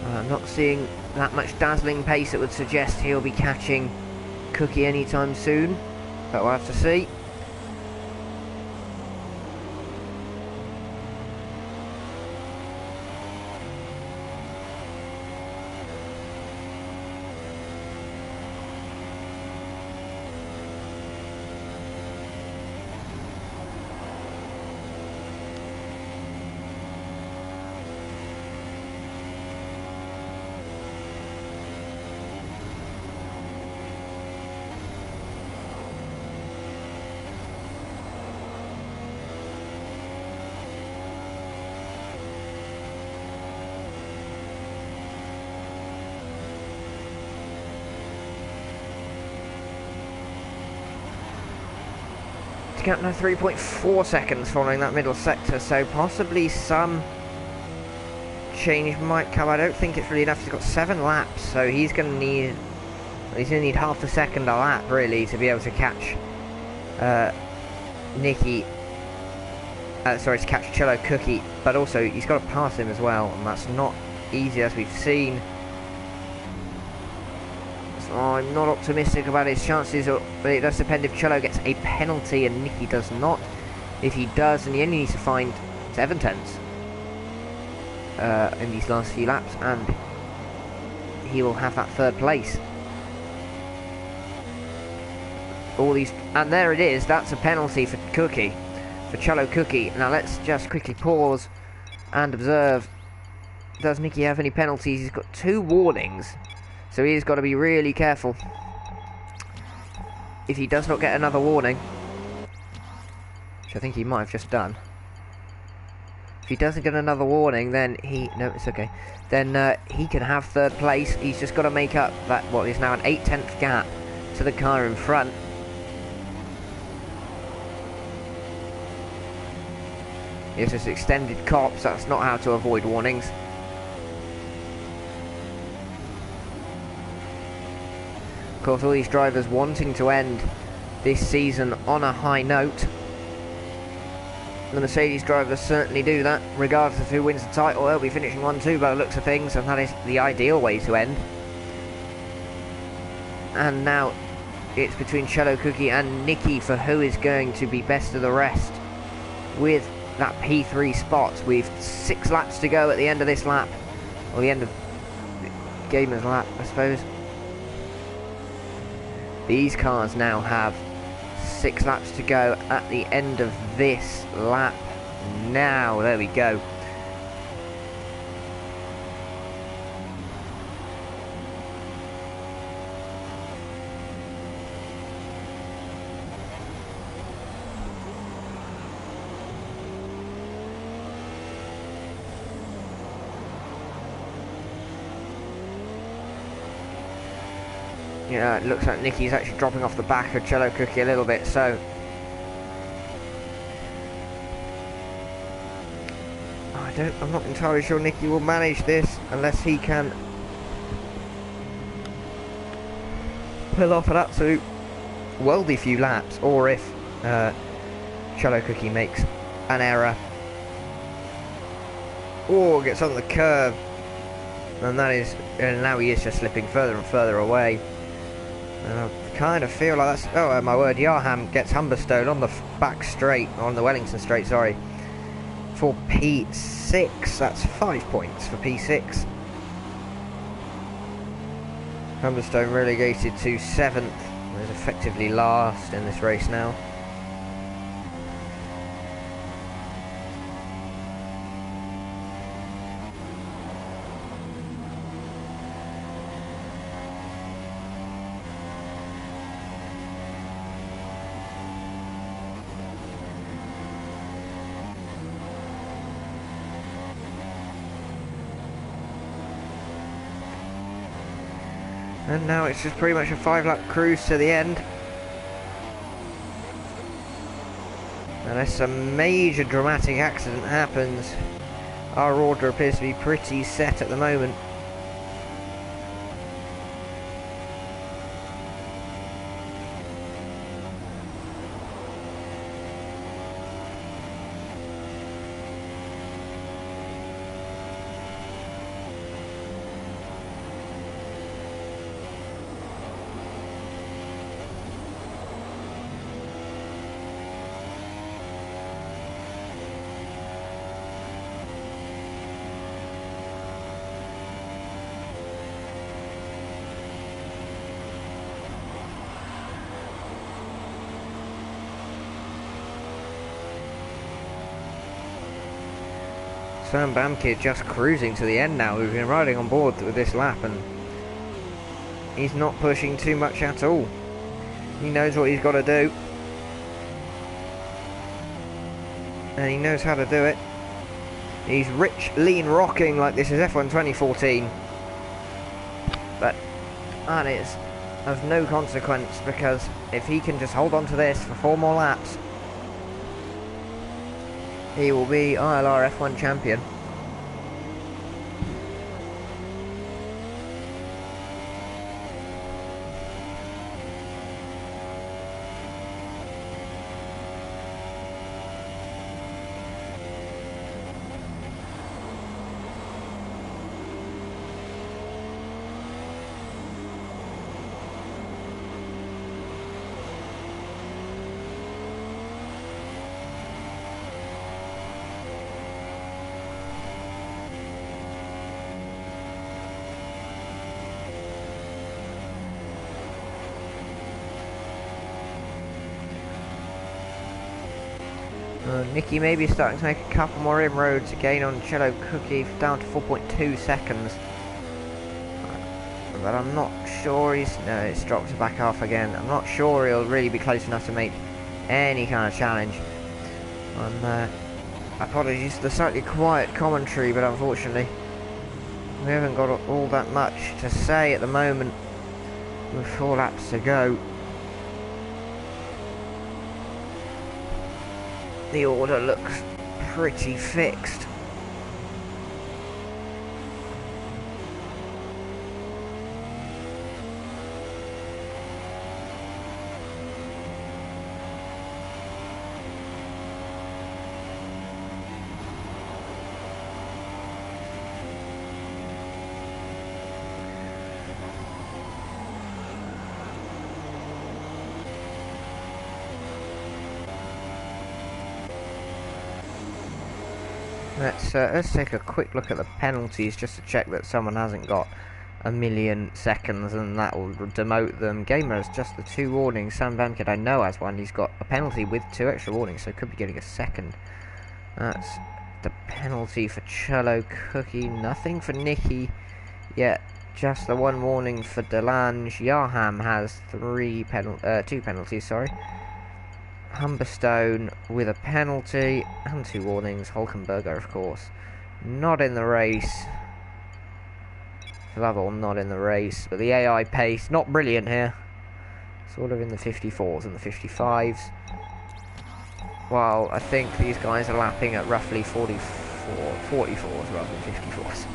I'm not seeing that much dazzling pace that would suggest he'll be catching Cookie anytime soon, but we'll have to see. Gap now 3.4 seconds following that middle sector, so possibly some change might come. I don't think it's really enough. He's got 7 laps, so he's going to need half a second a lap really to be able to catch Nicky. Sorry, to catch Chillo Cookie, but also he's got to pass him as well, and that's not easy as we've seen. I'm not optimistic about his chances, but it does depend if Chillo gets a penalty and Nicky does not. If he does, then he only needs to find 7 tenths in these last few laps, and he will have that 3rd place. And there it is, that's a penalty for Cookie. for Cello Cookie. Now let's just quickly pause and observe. Does Nicky have any penalties? He's got 2 warnings, so he's got to be really careful. If he does not get another warning, which I think he might have just done. If he doesn't get another warning, then no, it's okay. Then he can have 3rd place. He's just got to make up that what is now an 8/10 gap to the car in front. It's just extended cops. That's not how to avoid warnings. Of course, all these drivers wanting to end this season on a high note. The Mercedes drivers certainly do that, regardless of who wins the title. They'll be finishing 1-2 by the looks of things, and that is the ideal way to end. And now it's between Cello Cookie and Nicky for who is going to be best of the rest with that P3 spot. We've 6 laps to go at the end of this lap, or the end of the gamer's lap, I suppose. These cars now have 6 laps to go at the end of this lap. Now, there we go. Yeah, it looks like Nicky's actually dropping off the back of Cello Cookie a little bit, so I'm not entirely sure Nicky will manage this unless he can pull off an absolute worldy few laps, or if Cello Cookie makes an error or gets on the curve, and now he is just slipping further and further away. And I kind of feel like that's... Oh, my word, Yarham gets Humberstone on the back straight, on the Wellington straight, sorry, for P6. That's 5 points for P6. Humberstone relegated to 7th. Is effectively last in this race now. And now it's just pretty much a 5-lap cruise to the end. Unless a major dramatic accident happens, our order appears to be pretty set at the moment. Sam Bamkid just cruising to the end now. We've been riding on board with this lap, and he's not pushing too much at all. He knows what he's got to do, and he knows how to do it. He's rich, lean, rocking like this is F1 2014, but that is of no consequence, because if he can just hold on to this for 4 more laps, he will be ILR F1 champion. Nicky maybe starting to make a couple more inroads again on Cello Cookie, down to 4.2 seconds. But I'm not sure no, it's dropped to back half again. I'm not sure he'll really be close enough to make any kind of challenge. Apologies for the slightly quiet commentary, but unfortunately we haven't got all that much to say at the moment with 4 laps to go. The order looks pretty fixed. Let's take a quick look at the penalties just to check that someone hasn't got a million seconds and that will demote them. Gamer has just the 2 warnings. Sam Van I know has one. He's got a penalty with 2 extra warnings, so could be getting a second. That's the penalty for Cello Cookie. Nothing for Nicky yet. Just the 1 warning for Delange. Yarham has 2 penalties. Sorry. Humberstone with a penalty and 2 warnings. Hulkenberger, of course, not in the race. Flavel not in the race, but the AI pace not brilliant here. Sort of in the 54s and the 55s. While I think these guys are lapping at roughly 44, 44s rather than 54s.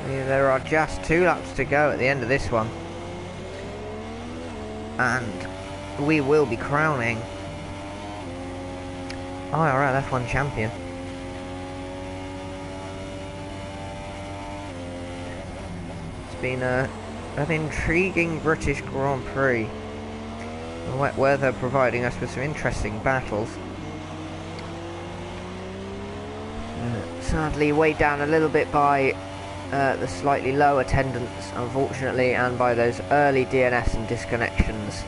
There are just 2 laps to go at the end of this one, and we will be crowning IRL F1 champion. It's been an intriguing British Grand Prix. The wet weather providing us with some interesting battles. Sadly weighed down a little bit by the slightly low attendance, unfortunately, and by those early DNS and disconnections.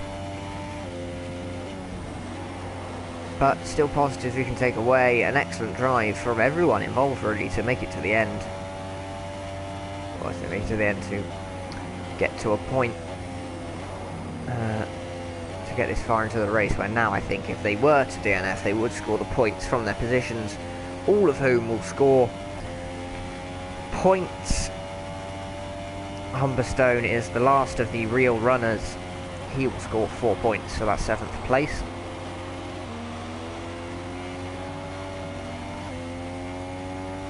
But still positives we can take away. An excellent drive from everyone involved, really, to make it to the end. Well, I say make it to the end, to get to a point to get this far into the race, where now I think if they were to DNF, they would score the points from their positions, all of whom will score points. Humberstone is the last of the real runners. He will score 4 points, so that's 7th place.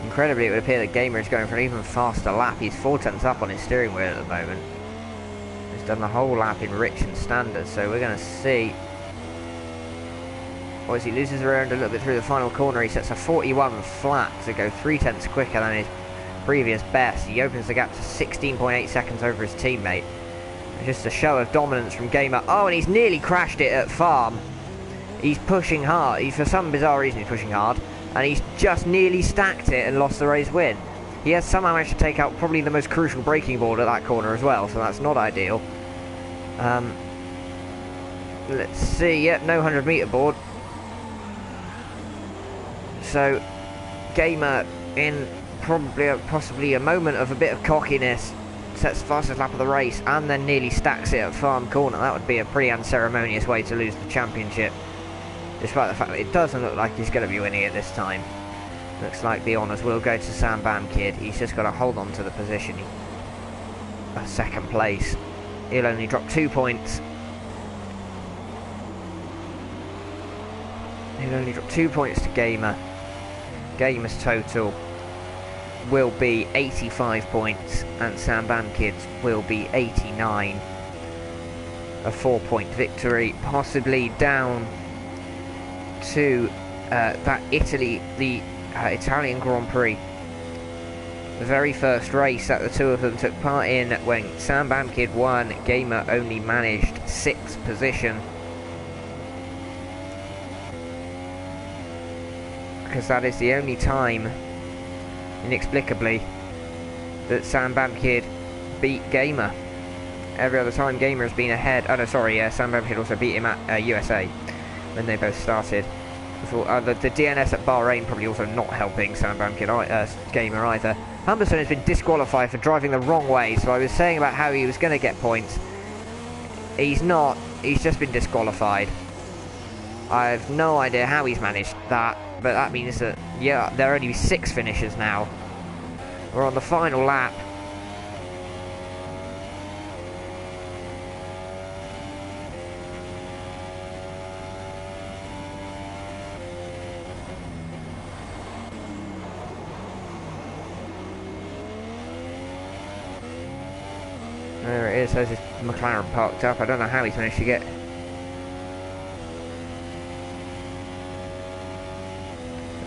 Incredibly, it would appear that Gamer is going for an even faster lap. He's 4/10 up on his steering wheel at the moment. He's done the whole lap in rich and standard, so we're going to see. Well, as he loses around a little bit through the final corner, he sets a 41 flat to go 3/10 quicker than his previous best. He opens the gap to 16.8 seconds over his teammate. Just a show of dominance from Gamer. Oh, and he's nearly crashed it at Farm. He's pushing hard. For some bizarre reason, he's pushing hard. And he's just nearly stacked it and lost the race win. He has somehow managed to take out probably the most crucial braking board at that corner as well, so that's not ideal. Let's see. Yep, no 100-meter board. So, Gamer in possibly a moment of a bit of cockiness sets the fastest lap of the race and then nearly stacks it at Farm Corner. That would be a pretty unceremonious way to lose the championship, despite the fact that it doesn't look like he's going to be winning it this time. Looks like the honours will go to Sam Bam Kid. He's just got to hold on to the position. Second place. He'll only drop 2 points He'll only drop 2 points to Gamer. Gamer's total will be 85 points and Sam Bamkid's will be 89. A 4-point victory, possibly down to the Italian Grand Prix. The very first race that the two of them took part in, when Sam Bamkid won, Gamer only managed 6th position. Because that is the only time, inexplicably, that Sam Bamkid beat Gamer. Every other time Gamer has been ahead. Oh no, sorry, Sam Bamkid also beat him at USA when they both started. The DNS at Bahrain probably also not helping Sam Bamkid, Gamer either. Humberstone has been disqualified for driving the wrong way, so I was saying about how he was going to get points. He's not, he's just been disqualified. I have no idea how he's managed that, but that means that, yeah, there are only 6 finishers now. We're on the final lap. There it is, there's his McLaren parked up. I don't know how he's managed to get...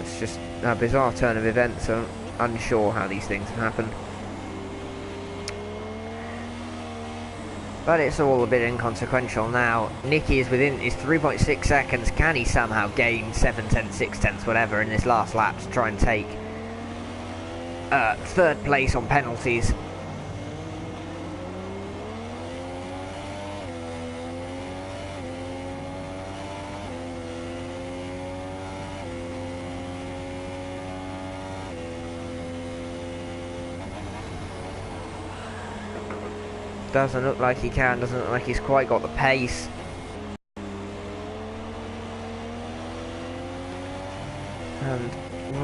It's just a bizarre turn of events, so I'm unsure how these things have happened. But it's all a bit inconsequential now. Nicky is within his 3.6 seconds. Can he somehow gain 7 tenths, 6 tenths, whatever in this last lap to try and take 3rd place on penalties? Doesn't look like he can, doesn't look like he's quite got the pace. And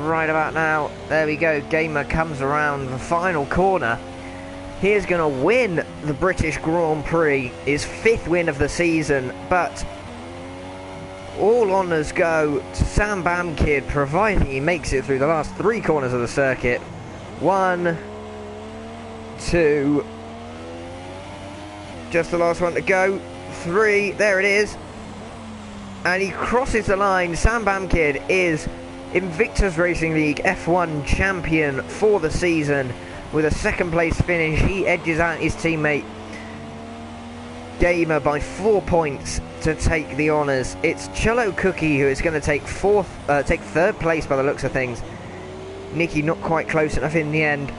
right about now, there we go, Gamer comes around the final corner. He is going to win the British Grand Prix, his 5th win of the season, but all honours go to Sam Bamkid, providing he makes it through the last 3 corners of the circuit. 1, 2... just the last one to go. 3, there it is. And he crosses the line. Sam Bamkid is Invictus Racing League F1 champion for the season with a 2nd place finish. He edges out his teammate Gamer by 4 points to take the honours. It's Cello Cookie who is going to take 3rd place by the looks of things. Nicky not quite close enough in the end.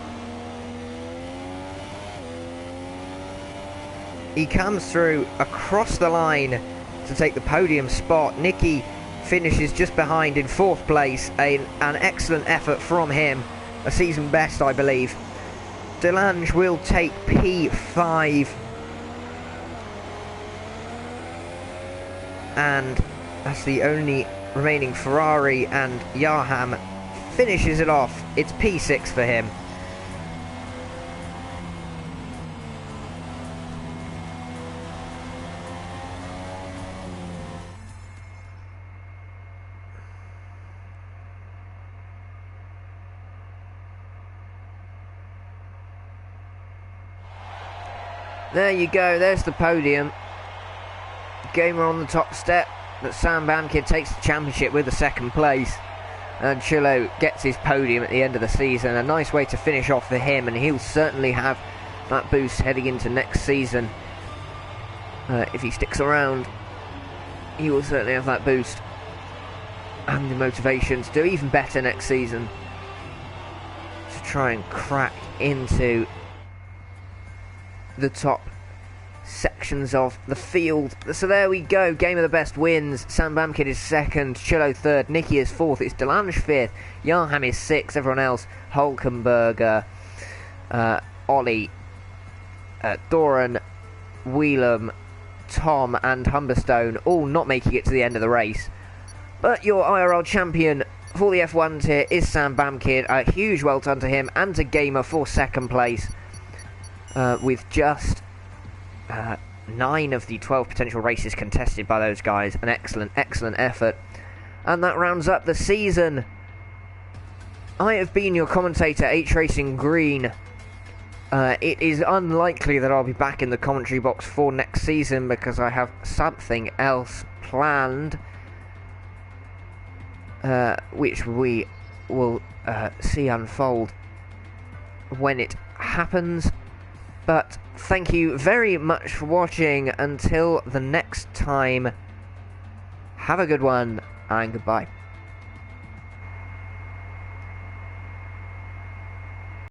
He comes through across the line to take the podium spot. Nicky finishes just behind in 4th place. An excellent effort from him. A season best, I believe. Delange will take P5. And that's the only remaining Ferrari, and Yaham finishes it off. It's P6 for him. There you go, there's the podium. Gamer on the top step, but Sam Bamkid takes the championship with the 2nd place. And Chillo gets his podium at the end of the season. A nice way to finish off for him, and he'll certainly have that boost heading into next season. If he sticks around, he will certainly have that boost and the motivation to do even better next season, to try and crack into the top sections of the field. So there we go, Game of the Best wins. Sam Bamkid is 2nd, Chillo 3rd, Nicky is 4th, it's Delange 5th, Yarham is 6th, everyone else, Hulkenberger, Ollie, Doran, Wheelam, Tom and Humberstone all not making it to the end of the race. But your IRL champion for the F1s here is Sam Bamkid. A huge well done to him and to Gamer for 2nd place. With just 9 of the 12 potential races contested by those guys. An excellent effort. And that rounds up the season. I have been your commentator, H Racing Green. It is unlikely that I'll be back in the commentary box for next season because I have something else planned, which we will see unfold when it happens. But thank you very much for watching. Until the next time, have a good one and goodbye.